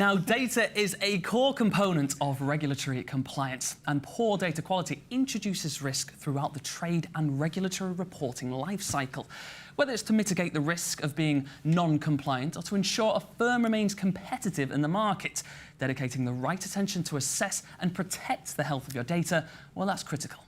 Now, data is a core component of regulatory compliance, and poor data quality introduces risk throughout the trade and regulatory reporting life cycle. Whether it's to mitigate the risk of being non-compliant or to ensure a firm remains competitive in the market, dedicating the right attention to assess and protect the health of your data, well, that's critical.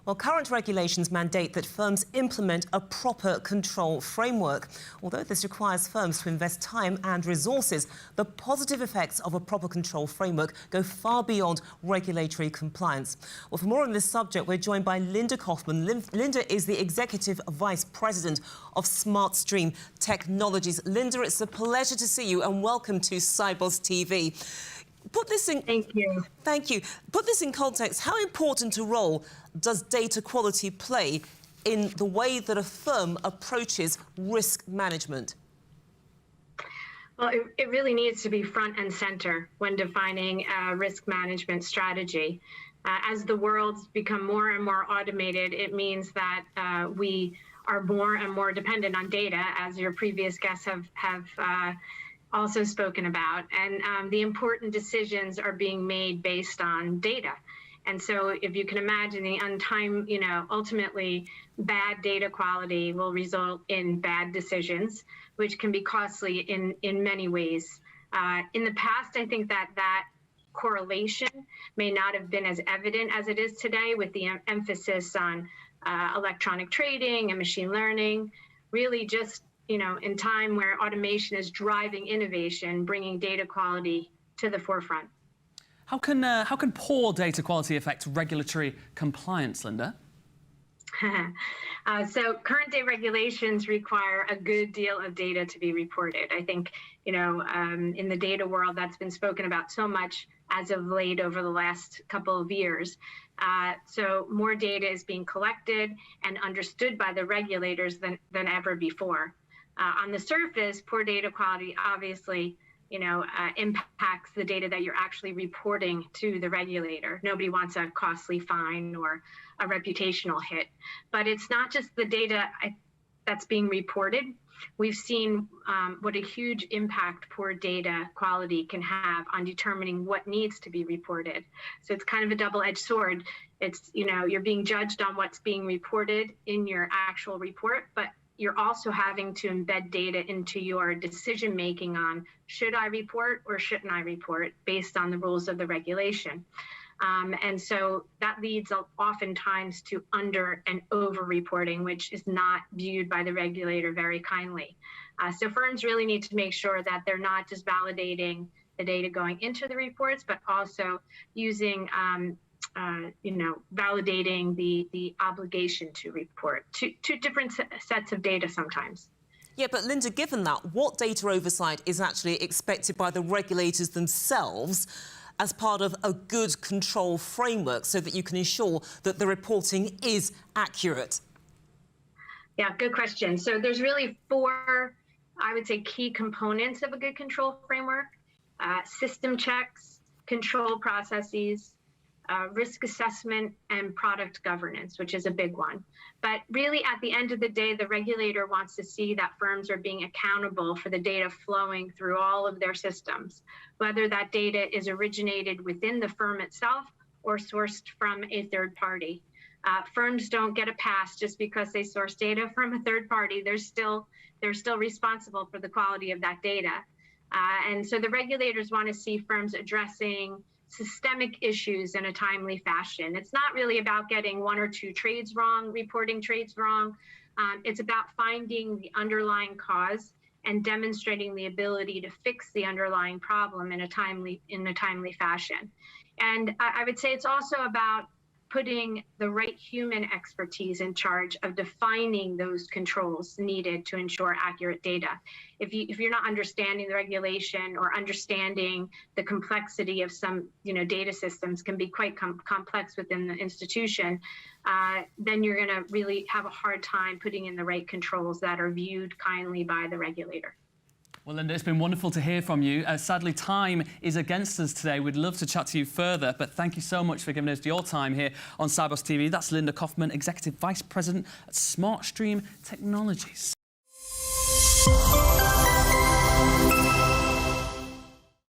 Well, current regulations mandate that firms implement a proper control framework. Although this requires firms to invest time and resources, the positive effects of a proper control framework go far beyond regulatory compliance. Well, for more on this subject, we're joined by Linda Coffman. Linda is the Executive Vice President of SmartStream Technologies. Linda, it's a pleasure to see you and welcome to Sibos TV. Thank you. Thank you. Put this in context. How important a role does data quality play in the way that a firm approaches risk management? Well, it really needs to be front and center when defining a risk management strategy. As the world's become more and more automated, it means that we are more and more dependent on data, as your previous guests have also spoken about, and the important decisions are being made based on data. And so if you can imagine ultimately bad data quality will result in bad decisions, which can be costly in many ways. In the past, I think that correlation may not have been as evident as it is today, with the emphasis on electronic trading and machine learning, really just in time where automation is driving innovation, bringing data quality to the forefront. How can poor data quality affect regulatory compliance, Linda? So current day regulations require a good deal of data to be reported. I think, in the data world, that's been spoken about so much as of late over the last couple of years. So more data is being collected and understood by the regulators than ever before. On the surface, poor data quality obviously, impacts the data that you're actually reporting to the regulator. Nobody wants a costly fine or a reputational hit. But it's not just the data that's being reported. We've seen what a huge impact poor data quality can have on determining what needs to be reported. So it's kind of a double-edged sword. It's, you're being judged on what's being reported in your actual report, but you're also having to embed data into your decision-making on should I report or shouldn't I report based on the rules of the regulation. And so that leads oftentimes to under and over reporting, which is not viewed by the regulator very kindly. So firms really need to make sure that they're not just validating the data going into the reports, but also using validating the obligation to report. Two different sets of data sometimes. Yeah, but Linda, given that, what data oversight is actually expected by the regulators themselves as part of a good control framework so that you can ensure that the reporting is accurate? Yeah, good question. So there's really four, I would say, key components of a good control framework: system checks, control processes, risk assessment, and product governance, which is a big one. But really, at the end of the day, the regulator wants to see that firms are being accountable for the data flowing through all of their systems, whether that data is originated within the firm itself or sourced from a third party. Firms don't get a pass just because they source data from a third party. They're still responsible for the quality of that data. And so the regulators want to see firms addressing systemic issues in a timely fashion. It's not really about getting one or two trades wrong, reporting trades wrong. It's about finding the underlying cause and demonstrating the ability to fix the underlying problem in a timely fashion. And I would say it's also about putting the right human expertise in charge of defining those controls needed to ensure accurate data. If you're not understanding the regulation or understanding the complexity of some, data systems can be quite complex within the institution, then you're going to really have a hard time putting in the right controls that are viewed kindly by the regulator. Well, Linda, it's been wonderful to hear from you. Sadly, time is against us today. We'd love to chat to you further, but thank you so much for giving us your time here on Sibos TV. That's Linda Coffman, Executive Vice President at SmartStream Technologies.